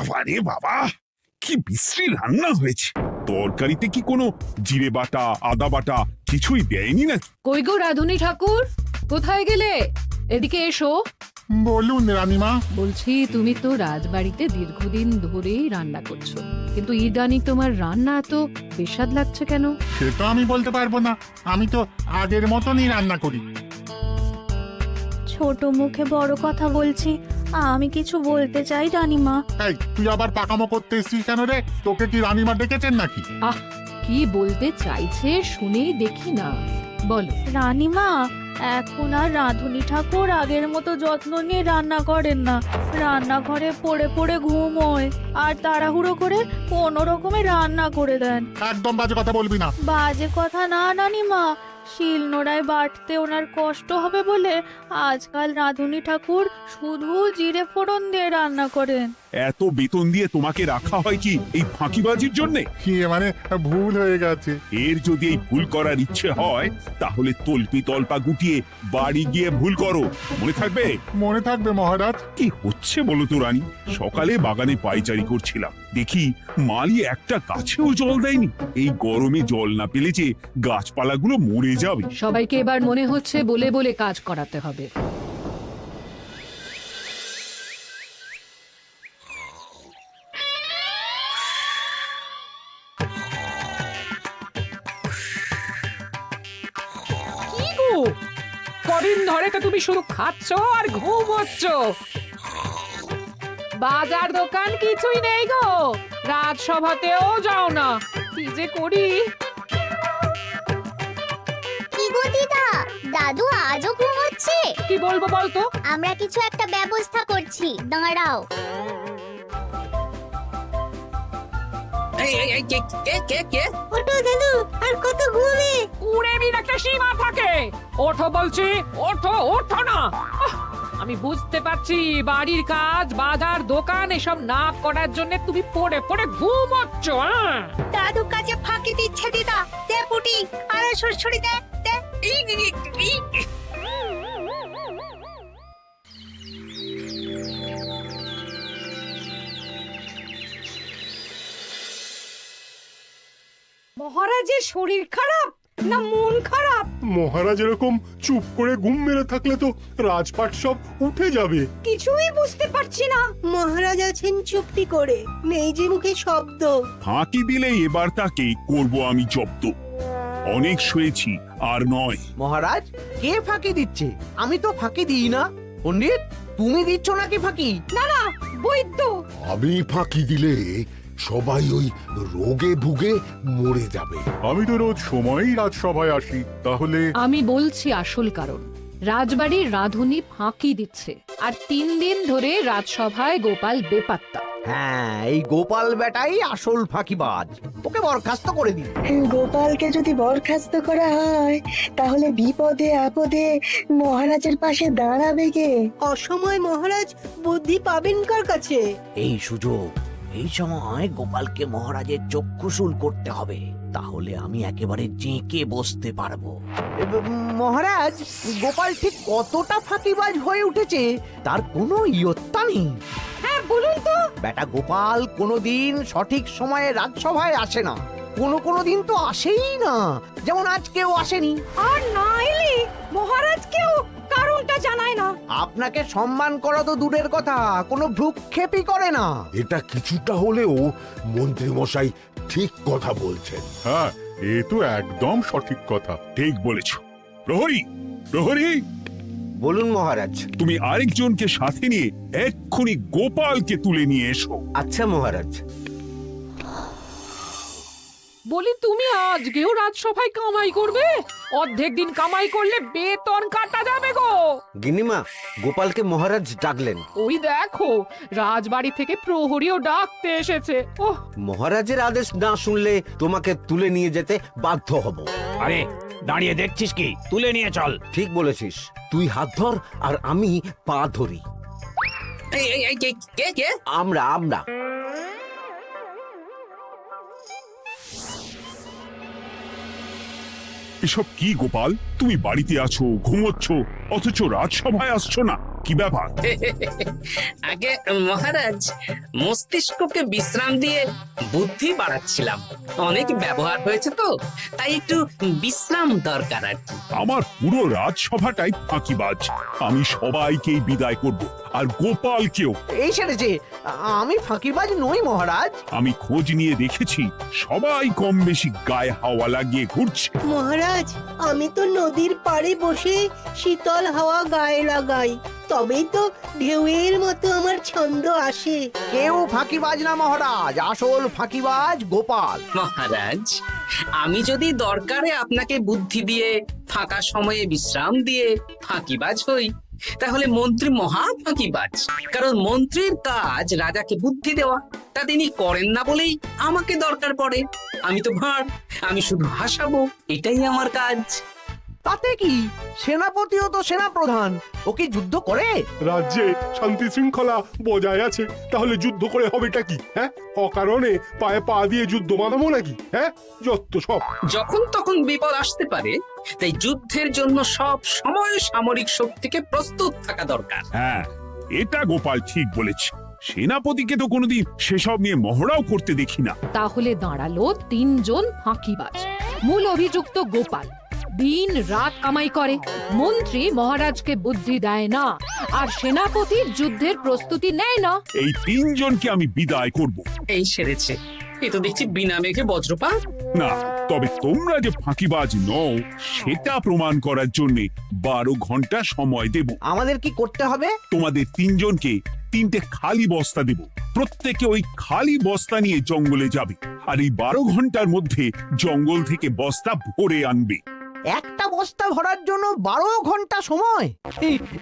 বাবা রে বাবা, কি বিশ্রী রান্না হয়েছে। তরকারিতে কি কোনো জিরে বাটা আদা বাটা কিছুই দেয়নি নাকি? কই গো রাধুনী ঠাকুর, কোথায় গেলে? এদিকে এসো। বলুন রানীমা। বলছি তুমি তো রাজবাড়িতে দীর্ঘদিন ধরেই রান্না করছো, কিন্তু ইদানিং তোমার রান্না এত বেস্বাদ লাগছে কেন? সে তো আমি বলতে পারবো না, আমি তো আগের মতনই রান্না করি। ছোট মুখে বড় কথা বলছি, আমি কিছু বলতে চাই রানীমা। এই তুই আবার পাকামো করতে এসছিস কেন রে? তোকে কি রানীমা ডেকেছেন নাকি? আহ, কি বলতে চাইছে শুনেই দেখি না, বলো। রানীমা, এখন আর রাঁধুনি ঠাকুর আগের মতো যত্ন নিয়ে রান্না করেন না। রান্নাঘরে পড়ে পড়ে ঘুমোয় আর তাড়াহুড়ো করে কোনো রকমে রান্না করে দেন। একদম বাজে কথা বলবি না। বাজে কথা না রানীমা, শিলনোড়ায় বাটতে ওনার কষ্ট হবে বলে আজকাল রাঁধুনি ঠাকুর শুধু জিরে ফোড়ন দিয়ে রান্না করেন। এত বেতন দিয়ে তোমাকে রাখা হয় কি এই ফাঁকিবাজির জন্যে? কি মানে ভুল হয়ে গেছে। এর যদি এই ভুল করার ইচ্ছে হয় তাহলে তল্পি তল্পা গুটিয়ে বাড়ি গিয়ে ভুল করো, মনে থাকবে? মনে থাকবে মহারাজ। কি হচ্ছে বলো তো রানী? সকালে বাগানে পায়চারি করছিলাম, দেখি মালি একটা গাছেও জল দেয়নি। এই গরমে জল না পেলে যে গাছপালাগুলো মরে যাবে। সবাইকে এবার মনে হচ্ছে বলে বলে কাজ করাতে হবে। কি গো, কদিন ধরে তো তুমি শুধু খাচ্ছ আর ঘুমোচ্ছ। বাজার দোকান কিছুই নেই গো, রাজসভাতেও যাও না, কি যে করি। কি গো দিদা, দাদু আজও ঘুমোচ্ছে? কি বলবো বলতো? আমরা কিছু একটা ব্যবস্থা করছি, দাঁড়াও। ওঠো দাদু, আর কত ঘুমে? কুড়েমির একটা সীমা থাকে। ওঠো বলছি, ওঠো, ওঠো না। আহ, আমি বুঝতে পারছি বাড়ির কাজ বাজার দোকান এসব না করার জন্য তুমি পড়ে পড়ে ঘুমোচ্ছ। দাদু কাজে ফাঁকি দিচ্ছে দিদা। দে পুটি, আর সরসরি দে দে। মহারাজের শরীর খারাপ না মন খারাপ? মহারাজ এরকম চুপ করে ঘুম মেরে থাকলে তো রাজপাট সব উঠে যাবে। কিছুই বুঝতে পারছি না। মহারাজ আছেন চুপটি করে, নেই যে মুখে শব্দ। ফাঁকি দিলে এবার তাকে করব আমি জব্দ। অনেক শুয়েছি, আর নয়। মহারাজ, কে ফাঁকি দিচ্ছে? আমি তো ফাঁকি দিই না। পণ্ডিত, তুমি দিচ্ছ নাকি ফাঁকি? না না, বৈদ্য। আমি ফাঁকি দিলে সবাই ওই রোগে ভুগে মরে যাবে। আমি তো রোজ সময়ই রাজসভায় আসি, তাহলে আমি বলছি আসল কারণ। রাজবাড়ির রাঁধুনি ফাঁকি দিচ্ছে, আর 3 দিন ধরে রাজসভায় গোপাল বেপাত্তা। হ্যাঁ, এই গোপাল বেটাই আসল ফাঁকিবাজ। ওকে বরখাস্ত করে দিন। গোপালকে যদি বরখাস্ত করা হয় তাহলে বিপদে আপদে মহারাজের পাশে দাঁড়াবে কে? অসময় মহারাজ বুদ্ধি পাবেন কার কাছে? এই সুযোগ, এই সময় গোপালকে মহারাজের চক্ষুশূল করতে হবে, তাহলে আমি একেবারে জেঁকে বসতে পারবো। মহারাজ, গোপাল ঠিক কতটা ফাঁকিবাজ হয়ে উঠেছে তার কোনো ইয়ত্তা নেই। হ্যাঁ বলুন তো। বেটা গোপাল কোনোদিন সঠিক সময়ে রাজসভায় আসে না, কোনো দিন তো আসেই না, যেমন আজকেও আসেনি। আর না এলে মহারাজকেও কারণটা জানায় না। আপনাকে সম্মান করা তো দূরের কথা, কোনো ভ্রুক্ষেপই করে না। এটা কিছুটা হলেও মন্ত্রী মশাই ঠিক কথা বলছেন। হ্যাঁ, এ তো একদম সঠিক কথা। ঠিক বলেছ। প্রহরী, প্রহরী, বলুন মহারাজ। তুমি আরেকজনকে সাথে নিয়ে এক্ষুনি গোপালকে তুলে নিয়ে এসো। আচ্ছা মহারাজ। বলি তুমি আজকেও রাজসভায় কামাই করবে? অর্ধেক দিন কামাই করলে বেতন কাটা যাবে গো। গিন্নিমা, গোপালকে মহারাজ ডাকলেন। ওই দেখো, রাজবাড়ি থেকে প্রহরীও ডাকতে এসেছে। ওহ, মহারাজের আদেশ না শুনলে তোমাকে তুলে নিয়ে যেতে বাধ্য হব। আরে দাঁড়িয়ে দেখছিস কি? তুলে নিয়ে চল। ঠিক বলেছিস, তুই হাত ধর আর আমি পা ধরি। আমরা এসব কি গোপাল, তুমি বাড়িতে আছো, ঘুমোচ্ছ, অথচ রাজসভায় আসছো না, কি ব্যাপার? আগে মহারাজ, মস্তিষ্ককে বিশ্রাম দিয়ে বুদ্ধি বাড়াচ্ছিলাম। অনেক ব্যবহার হয়েছে তো, তাই একটু বিশ্রাম দরকার আর কি। আমার পুরো রাজসভাটাই ফাঁকিবাজ। আমি সবাইকেই বিদায় করব, আর গোপালকেও। এই সেরেছে, আমি ফাঁকিবাজ নই মহারাজ। আমি খোঁজ নিয়ে দেখেছি, সবাই কম বেশি গায়ে হাওয়া লাগিয়ে ঘুরছে। মহারাজ, আমি তো নদীর পাড়ে বসে শীতল হাওয়া গায়ে লাগাই, তবেই তো ঢেউয়ের মতো আমার ছন্দ আসে। কেউ ফাঁকিবাজ না মহারাজ, আসল ফাঁকিবাজ গোপাল। মহারাজ, আমি যদি দরকারে আপনাকে বুদ্ধি দিয়ে, ফাঁকা সময়ে বিশ্রাম দিয়ে ফাঁকিবাজ হই, তাহলে মন্ত্রী মহা ফাঁকিবাজ। কারণ মন্ত্রীর কাজ রাজাকে বুদ্ধি দেওয়া, তা তিনি করেন না বলেই আমাকে দরকার পড়ে। আমি তো ভাঁড়, আমি শুধু হাসাবো, এটাই আমার কাজ। তাতে কি, সেনাপতিও তো সেনাপ্রধান, ও কি যুদ্ধ করে? রাজ্যে শান্তি শৃঙ্খলা বজায় আছে, তাহলে যুদ্ধ করে হবেটা কি? হ্যাঁ, অকারণে পায়ে পা দিয়ে যুদ্ধ বাঁধাবো নাকি? হ্যাঁ, যত সব। যখন তখন বিপদ আসতে পারে, তাই যুদ্ধের জন্য সব সময় সামরিক শক্তিকে প্রস্তুত থাকা দরকার। হ্যাঁ, এটা গোপাল ঠিক বলেছে। সেনাপতিকে তো কোনোদিন সেসব নিয়ে মহড়াও করতে দেখি না। তাহলে দাঁড়ালো 3 জন ফাঁকিবাজ। মূল অভিযুক্ত গোপাল দিন রাত কামাই করে, মন্ত্রী মহারাজকে বুদ্ধি দেয় না, আর সেনাপতি যুদ্ধের প্রস্তুতি নেয় না। এই 3 জনকে আমি বিদায় করব। এই সেরেছে, এ তো দেখছি বিনা মেঘে বজ্রপাত। না, তবে তোমরা যে ফাঁকিবাজ নও সেটা প্রমাণ করার জন্য 12 ঘন্টা সময় দেব। আমাদের কি করতে হবে? তোমাদের 3 জনকে 3টে খালি বস্তা দেব। প্রত্যেকে ওই খালি বস্তা নিয়ে জঙ্গলে যাবে, আর এই 12 ঘন্টার মধ্যে জঙ্গল থেকে বস্তা ভরে আনবে। একটা বস্তা ভরার জন্য 12 ঘন্টা সময়?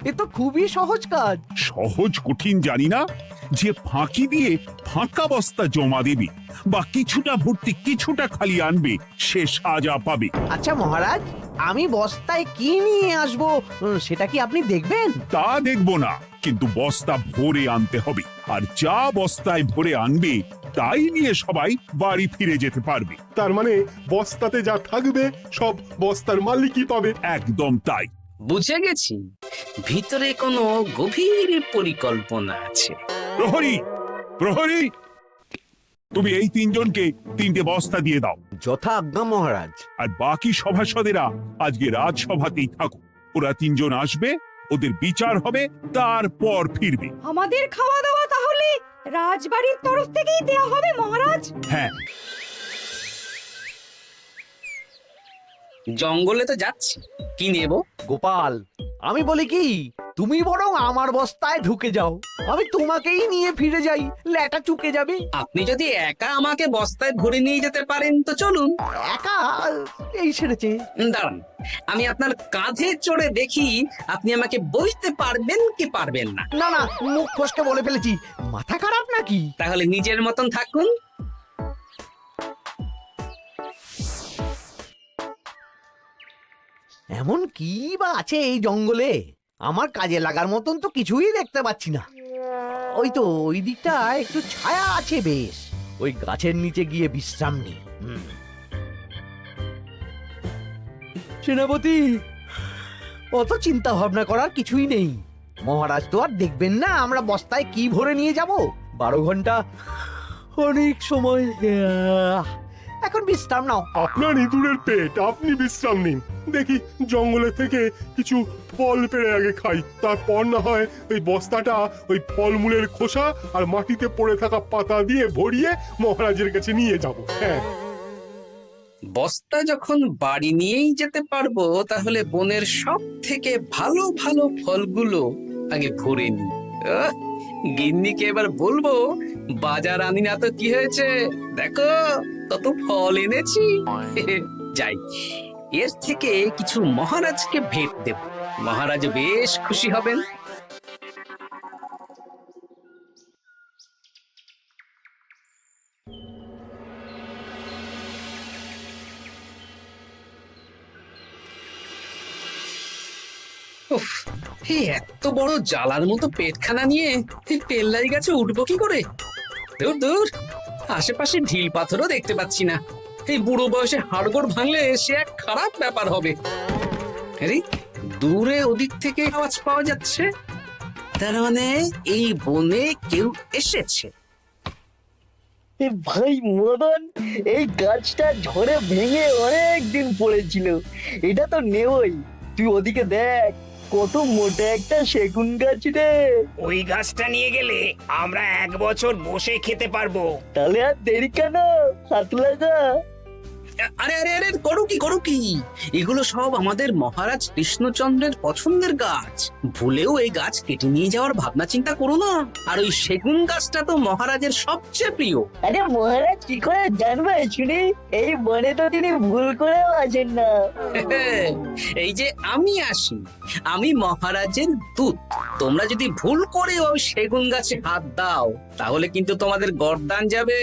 এ তো খুবই সহজ কাজ। সহজ কঠিন জানি না, যে ফাঁকি দিয়ে ফাঁকা বস্তা জমা দেবে বা কিছুটা ভর্তি কিছুটা খালি আনবে, সে সাজা পাবে। আচ্ছা মহারাজ, আমি বস্তায় কি নিয়ে আসবো সেটা কি আপনি দেখবেন? তা দেখবো না, কিন্তু বস্তা ভরে আনতে হবে। আর যা বস্তায় ভরে আনবে তাই নিয়ে সবাই বাড়ি ফিরে যেতে পারবে। তার মানে বস্তাতে যা থাকবে সব বস্তার মালিকই পাবে। একদম তাই। বুঝে গেছি, ভিতরে কোনো গভীর পরিকল্পনা আছে। প্রহরী, প্রহরী, তুমি এই 3 জনকে 3টে বস্তা দিয়ে দাও। যথা আজ্ঞা মহারাজ। আর বাকি সভাসদেরা আজকে রাজসভাতেই থাকুক। ওরা 3 জন আসবে, ওদের বিচার হবে, তারপর ফিরবে। আমাদের খাওয়া দাওয়া তাহলে রাজবাড়ির তরফ থেকেই দেয়া হবে মহারাজ? হ্যাঁ, জঙ্গলে তো যাচ্ছি, কি নেব? গোপাল, আমি বলি কি, তুমি বরং আমার বস্তায় ঢুকে যাও, আমি তোমাকেই নিয়ে ফিরে যাই, ল্যাটা চুকে যাবে। আপনি যদি একা আমাকে বস্তায় ভরে নিয়ে যেতে পারেন তো চলুন। একা? এই সেরেছে। দাঁড়ান, আমি আপনার কাঁধে চড়ে দেখি আপনি আমাকে বইতে পারবেন কি পারবেন না। না না, মুখ ফসকে বলে ফেলেছি, মাথা খারাপ নাকি? তাহলে নিজের মতন থাকুন। এমন কি বা আছে এই জঙ্গলে? আমার কাজে লাগার মতন তো কিছুই দেখতে পাচ্ছি না। ওই তো ওই দিকটা একটু ছায়া আছে বেশ, ওই গাছের নিচে গিয়ে বিশ্রাম নি। সেনাপতি, অত চিন্তা ভাবনা করার কিছুই নেই। মহারাজ তো আর দেখবেন না আমরা বস্তায় কি ভরে নিয়ে যাব। 12 ঘন্টা অনেক সময়। এখন বিশ্রাম নাও। আপনার ইঁদুরের পেট, আপনি বিশ্রাম নিন। দেখি জঙ্গলে থেকে কিছু ফল পেড়ে আগে খাই, তারপর না হয় ওই বস্তাটা ওই ফলমূলের খোসা আর মাটিতে পড়ে থাকা পাতা দিয়ে ভরিয়ে মহারাজের কাছে নিয়ে যাব। হ্যাঁ, বস্তা যখন বাড়ি নিয়েই যেতে পারবো, তাহলে বনের সব থেকে ভালো ভালো ফলগুলো আগে ভরে নি। গিন্নিকে এবার বলবো, বাজার আনি না তো কি হয়েছে, দেখো কত ফল এনেছি। যাই, এর থেকে কিছু মহারাজকে ভেট দেব, মহারাজ বেশ খুশি হবেন। উফ, এই এত বড় জ্বালার মতো পেটখানা নিয়ে এই পেল্লাই গাছে উঠবো কি করে? দূর দূর, আশেপাশে ঢিল পাথরও দেখতে পাচ্ছি না। এই বুড়ো বয়সে হাড়গোড় ভাঙলে সে এক খারাপ ব্যাপার হবে। আরে দূরে ওদিক থেকে আওয়াজ পাওয়া যাচ্ছে, তার মানে এই বনে কেউ এসেছে। ভাই মদন, এই গাছটা ঝড়ে ভেঙে অনেক দিন পড়েছিল, এটা তো নেবই। তুই ওদিকে দেখ, কত মোটা একটা সেগুন গাছ রে। ওই গাছটা নিয়ে গেলে আমরা 1 বছর বসে খেতে পারবো। তাহলে আর দেরি কেন, হাত লাগা। আরে আরে আরে করো কি এগুলো সব আমাদের মহারাজ কৃষ্ণচন্দ্রের পছন্দের গাছ। ভুলেও এই গাছ কেটে নিয়ে যাওয়ার ভাবনা চিন্তা করো না। আর ওই সেগুন গাছটা তো মহারাজের সবচেয়ে প্রিয়। আরে মহারাজ কি করে জানবে শুনি, এই বনে তো তিনি ভুল করেও আসেন না। এই যে আমি আসি, আমি মহারাজের দূত। তোমরা যদি ভুল করে ওই সেগুন গাছে হাত দাও তাহলে কিন্তু তোমাদের গর্দান যাবে।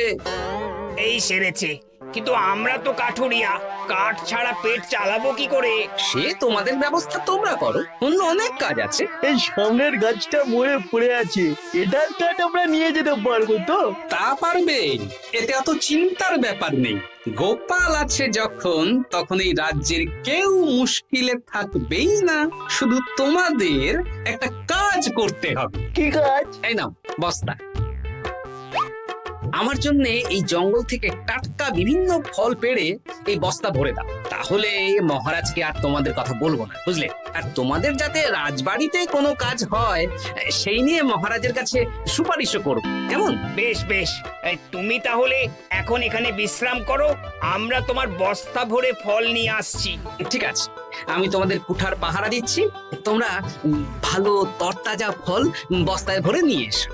এই সেরেছে, কিন্তু আমরা তো কাঠুরিয়া, কাঠ ছাড়া পেট চালাবো কি করে? সে তোমাদের ব্যবস্থা তোমরা করো, অন্য অনেক কাজ আছে। এই সামনের গাছটা মরে পড়ে আছে, এটার কাঠ আমরা নিয়ে যেতে পারবো তো? তা পারবে, এতে অত চিন্তার ব্যাপার নেই। গোপাল আছে যখন, তখন এই রাজ্যের কেউ মুশকিলে থাকবেই না। শুধু তোমাদের একটা কাজ করতে হবে। কি কাজ? এই নাও বস্তা। আমার জন্য এই জঙ্গল থেকে টাটকা বিভিন্ন ফল পেড়ে এই বস্তা ভরে দাও, তাহলে মহারাজকে আর তোমাদের কথা বলবো না, বুঝলে? আর তোমাদের যাতে রাজবাড়িতে কোনো কাজ হয় সেই নিয়ে মহারাজের কাছে সুপারিশও করো, কেমন? বেশ বেশ, এই তুমি তাহলে এখন এখানে বিশ্রাম করো, আমরা তোমার বস্তা ভরে ফল নিয়ে আসছি। ঠিক আছে, আমি তোমাদের কুঠার পাহারা দিচ্ছি, তোমরা ভালো তরতাজা ফল বস্তায় ভরে নিয়ে এসো।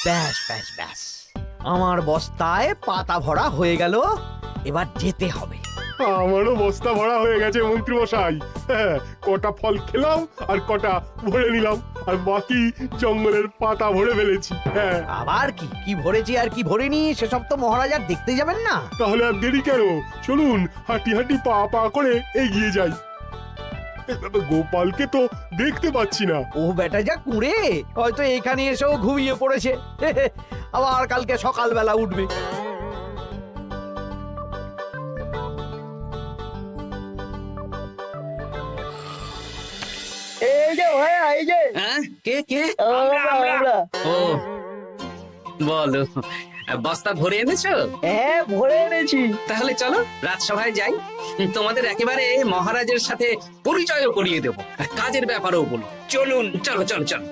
ব্যাস ব্যাস ব্যাস, আমার বস্তায় পাতা ভরা হয়ে গেল, এবার যেতে হবে। আমারও বস্তা ভরা হয়ে গেছে মন্ত্রী মশাই। হ্যাঁ, কটা ফল খেলাম আর কটা ভরে নিলাম, আর বাকি জঙ্গলের পাতা ভরে ফেলেছি। হ্যাঁ, আবার কি কি ভরেছি আর কি ভরিনি সেসব তো মহারাজ আর দেখতে যাবেন না। তাহলে আর দেরি কেন, চলুন হাঁটি হাঁটি পা পা করে এগিয়ে যাই। গোপালকে তো দেখতে পাচ্ছি না। ও বেটা যা কুঁড়ে, হয়তো এখানে এসেও ঘুমিয়ে পড়েছে। আবার কালকে সকালবেলা উঠবে। এই যে ভাইয়া, এই যে হ্যাঁ, কে কে? আমরা। ও বলো, বস্তা ভরে এনেছো? হ্যাঁ, ভরে এনেছি। তাহলে চলো রাজসভায় যাই, তোমাদের একেবারে মহারাজের সাথে পরিচয়ও করিয়ে দেবো, আর কাজের ব্যাপারেও বলবো। চলুন। চলো চলো চলো।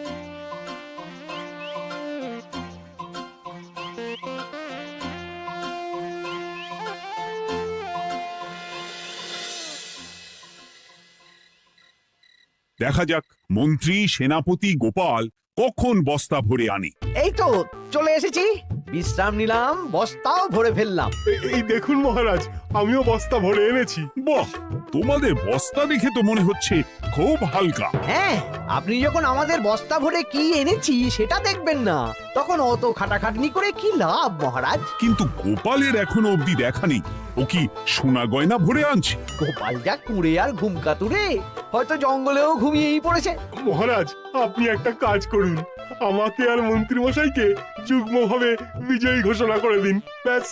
দেখা যাক মন্ত্রী সেনাপতি গোপাল কখন বস্তা ভরে আনে। এই তো চলে এসেছি, বিশ্রাম নিলাম, বস্তাও ভরে ফেললাম। এই দেখুন মহারাজ, আমিও বস্তা ভরে এনেছি। বাহ, তোমাদের বস্তা দেখে তো মনে হচ্ছে খুব হালকা। হ্যাঁ, আপনি যখন আমাদের বস্তা ভরে কি এনেছি সেটা দেখবেন না, তখন অত খাটাখাটনি করে কি লাভ মহারাজ? কিন্তু গোপালের এখনো অব্দি দেখা নেই, ও কি সোনা গয়না ভরে আনছে? গোপাল যা কুঁড়ে আর ঘুমকাতুরে, হয়তো জঙ্গলেও ঘুমিয়েই পড়েছে। মহারাজ, আপনি একটা কাজ করুন, আমাকে আর মন্ত্রী মশাইকে যুগ্মভাবে বিজয়ী ঘোষণা করে দিন, ব্যাস।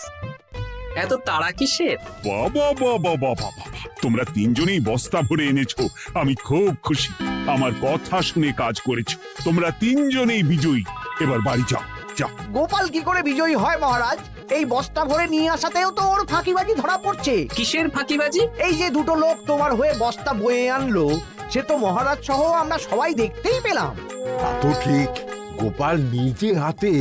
এত তাড়া কিসের? বাবা বাবা বাবা বাবা, তোমরা তিনজনেই বস্তা ভরে এনেছো, আমি খুব খুশি। আমার কথা শুনে কাজ করেছো, তোমরা তিনজনেই বিজয়ী। এবার বাড়ি যাও, যাও। গোপাল কি করে বিজয়ী হয় মহারাজ? এই বস্তা ভরে নিয়ে আসাতেও তো ওর ফাঁকিবাজি ধরা পড়ছে। কিসের ফাঁকিবাজি? এই যে দুটো লোক তোমার হয়ে বস্তা বয়ে আনলো, সে তো মহারাজ সহ আমরা সবাই দেখতেই পেলাম। তা তো ঠিক, গোপাল নিজে হাতে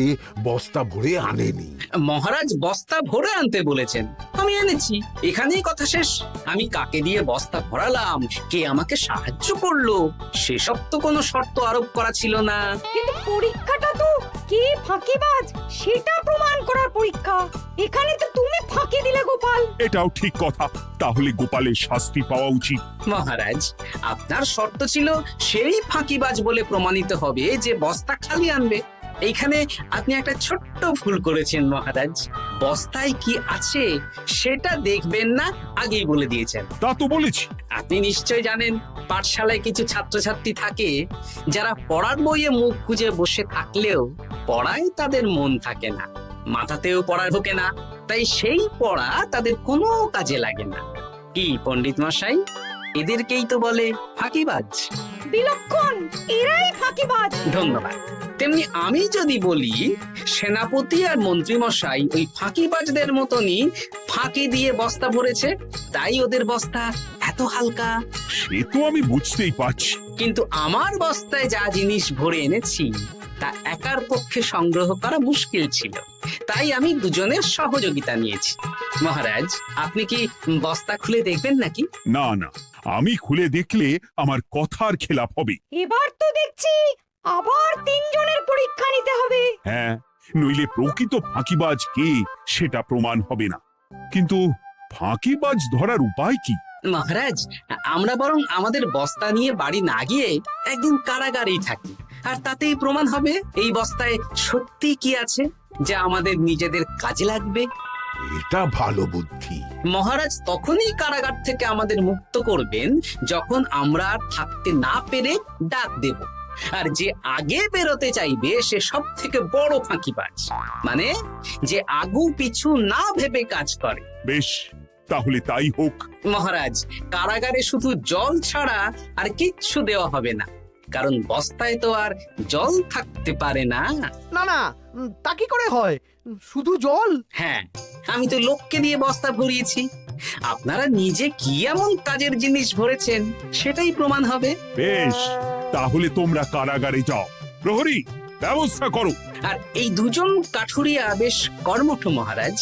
বস্তা ভরে আনেনি। মহারাজ বস্তা ভরে আনতে বলেছেন, আমি এনেছি, এখানেই কথা শেষ। আমি কাকে দিয়ে বস্তা ভরালাম, কে আমাকে সাহায্য করলো, সেসব তো কোনো শর্ত আরোপ করা ছিল না। কিন্তু পরীক্ষাটা তো কে ফাঁকিবাজ সেটা প্রমাণ করার পরীক্ষা। এখানে তো তুমি ফাঁকি দিলে গোপাল। এটাও ঠিক কথা, তাহলে গোপালের শাস্তি পাওয়া উচিত। মহারাজ, আপনার শর্ত ছিল সেই ফাঁকিবাজ বলে প্রমাণিত হবে যে বস্তা খালি আনবে। এইখানে আপনি একটা ছোট্ট ভুল করেছেন মহারাজ। বস্তায় কি আছে সেটা দেখবেন না, আগেই বলে দিয়েছেন। তা তো বলেছি। আপনি নিশ্চয় জানেন পাঠশালায় কিছু ছাত্রছাত্রী থাকে যারা পড়ার বইয়ে মুখ গুজে বসে থাকলেও পড়ায় তাদের মন থাকে না, মাথাতেও পড়া ঢোকে না, তাই সেই পড়া তাদের কোনো কাজে লাগে না। কি পণ্ডিত মশাই, এদেরকেই তো বলে ফাঁকিবাজ। বিলক্ষণ, এরাই ফাঁকিবাজ। ধন্যবাদ। তেমনি আমি যদি বলি সেনাপতি আর মন্ত্রী মশাই ওই ফাঁকিবাজদের মতনই ফাঁকি দিয়ে বস্তা ভরেছে, তাই ওদের বস্তা এত হালকা। সে তো আমি বুঝতেই পারছি। কিন্তু আমার বস্তায় যা জিনিস ভরে এনেছি তা একার পক্ষে সংগ্রহ করা মুশকিল ছিল, তাই আমি দুজনের সহযোগিতা নিয়েছি। মহারাজ, আপনি কি বস্তা খুলে দেখবেন নাকি? না না, আমি খুলে দেখলে আমার কথার খেলাপ হবে। এবার তো দেখছি আবার তিনজনের পরীক্ষা নিতে হবে। হ্যাঁ, নইলে প্রকৃত ফাঁকিবাজ কে সেটা প্রমাণ হবে না। কিন্তু ফাঁকিবাজ ধরার উপায় কি? মহারাজ, আমরা বরং আমাদের বস্তা নিয়ে বাড়ি না গিয়ে একদিন কারাগারেই থাকি, আর তাতেই প্রমাণ হবে এই বস্তায় সত্যি কি আছে যা আমাদের নিজেদের কাজে লাগবে। এটা ভালো বুদ্ধি। মহারাজ তখনই কারাগার থেকে আমাদের মুক্ত করবেন যখন আমরা আর থাকতে না পেরে ডাক দেব, আর যে আগে বেরোতে চাইবে সে সব থেকে বড় ফাঁকিবাজ, মানে যে আগু পিছু না ভেবে কাজ করে। বেশ, তাহলে তাই হোক। মহারাজ, কারাগারে শুধু জল ছাড়া আর কিচ্ছু দেওয়া হবে না, কারণ বস্তায় তো আর জল থাকতে পারে না। না না, তা কি করে হয়? শুধু জল? হ্যাঁ, আমি তো লোককে দিয়ে বস্তা ভরিয়েছি। আপনারা নিজে কি এমন কাজের জিনিস ভরেছেন সেটাই প্রমাণ হবে। বেশ, তাহলে তোমরা কারাগারে যাও। প্রহরী, ব্যবস্থা করো। আর এই দুজন কাঠুরিয়া বেশ কর্মঠ মহারাজ,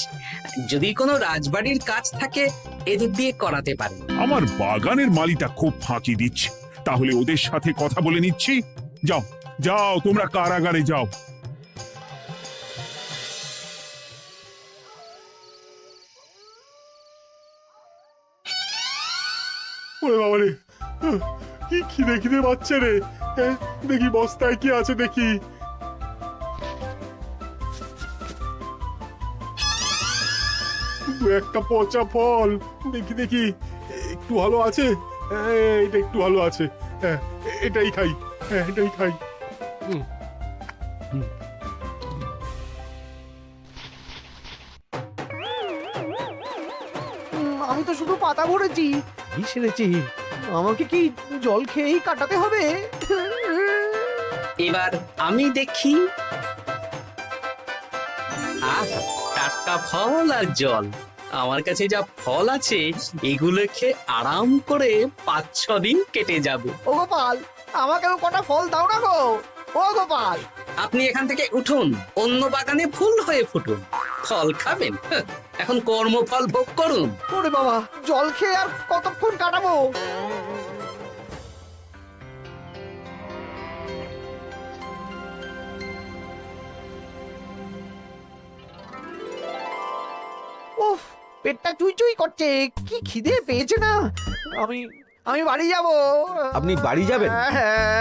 যদি কোনো রাজবাড়ির কাজ থাকে এদের দিয়ে করাতে পারেন। আমার বাগানের মালিটা খুব ফাঁকি দিচ্ছে, তাহলে ওদের সাথে কথা বলে নিচ্ছি। যাও যাও, তোমরা কারাগারে যাও। ওরে বাবা রে, কি খিদে খিদে পাচ্ছে রে। হ্যাঁ, দেখি বস্তায় কি আছে দেখি। দু একটা পচা ফল, দেখি দেখি একটু ভালো আছে। এটা একটু ভালো আছে। হ্যাঁ, এটাই খাই। হ্যাঁ, এটাই খাই। আমি তো শুধু পাতা ভরেছি, কি সেরেছি? আমাকে কি জল খেয়েই কাটাতে হবে? এবার আমি দেখি। আহ, টাটকা ফল আর জল। আমার কাছে যা ফল আছে এগুলো খেয়ে আরাম করে 5-6 দিন কেটে যাবে। ও গোপাল, আমাকেও কটা ফল দাও না গো। ও গোপাল, আপনি এখান থেকে উঠুন, অন্য বাগানে ফুল হয়ে ফুটুন। ফল খাবেন? এখন কর্মফল ভোগ করুন। ওরে বাবা, জল খেয়ে আর কতক্ষণ কাটাবো? উফ, পেটটা চুই করছে, কি খিদে পেয়েছে না। আমি আমি বাড়ি যাব। আপনি বাড়ি যাবেন?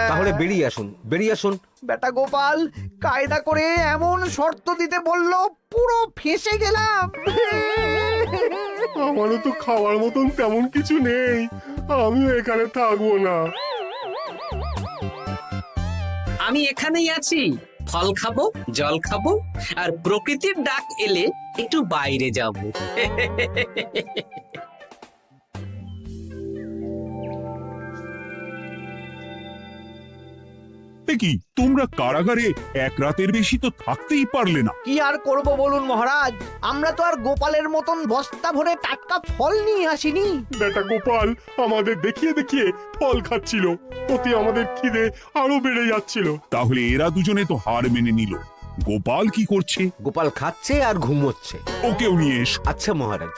তাহলে বেরিয়ে আসুন, বেরিয়ে আসুন। বেটা গোপাল কায়দা করে এমন শর্ত দিতে বললো, পুরো ফেঁসে গেলাম। আমারও তো খাওয়ার মতন তেমন কিছু নেই, আমিও এখানে থাকবো না। আমি এখানেই আছি, ফল খাবো, জল খাবো, আর প্রকৃতির ডাক এলে একটু বাইরে যাব। কি তোমরা কারাগারে এক রাতের বেশি তো থাকতেই পারলে না? কি আর করব বলুন মহারাজ, আমরা তো আর গোপালের মতন বস্তা ভরে টাটকা ফল নিয়ে আসিনি। বেটা গোপাল আমাদের দেখিয়ে দেখিয়ে ফল খাচ্ছিল, ওতে আমাদের খিদে আরো বেড়ে যাচ্ছিল। তাহলে এরা দুজনে তো হার মেনে নিল। গোপাল কি করছে? গোপাল খাচ্ছে আর ঘুমোচ্ছে। ওকেও নিয়ে এসো। আচ্ছা মহারাজ।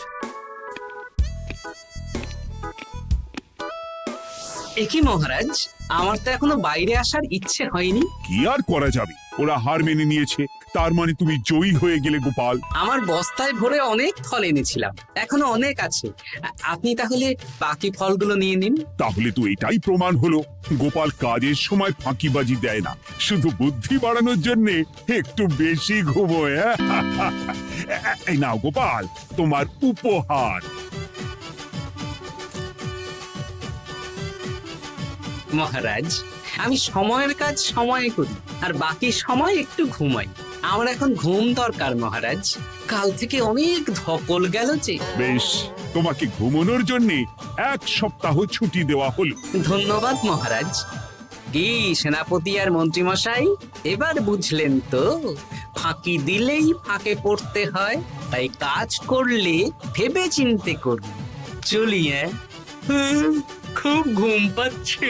একই মহারাজ, আমার তো এখনো বাইরে আসার ইচ্ছে হয়নি। কি আর করা যাবে, ওরা হার মেনে নিয়েছে, তার মানে তুমি জয়ী হয়ে গেলে গোপাল। আমার বস্তায় ভরে অনেক ফল এনেছিলাম, এখনো অনেক আছে। আপনি তাহলে বাকি ফলগুলো নিয়ে নিন। তাহলে তো এটাই প্রমাণ হলো গোপাল কাজের সময় ফাঁকিবাজি দেয় না, শুধু বুদ্ধি বাড়ানোর জন্য একটু বেশি ঘুমোয়। এই নাও গোপাল, তোমার উপহার। মহারাজ, আমি সময়ের কাজ সময়ে করি আর বাকি সময় একটু ঘুমাই। আমার এখন ঘুম দরকার মহারাজ, কাল থেকে অনেক ধকল গেল যে। বেশ, তোমাকে ঘুমানোর জন্য 1 সপ্তাহ ছুটি দেওয়া হলো। ধন্যবাদ মহারাজ। কি সেনাপতি আর মন্ত্রীমশাই, এবার বুঝলেন তো ফাঁকি দিলেই ফাঁকে পড়তে হয়, তাই কাজ করলে ভেবে চিন্তে করুন। চলি, খুব ঘুম পাচ্ছে।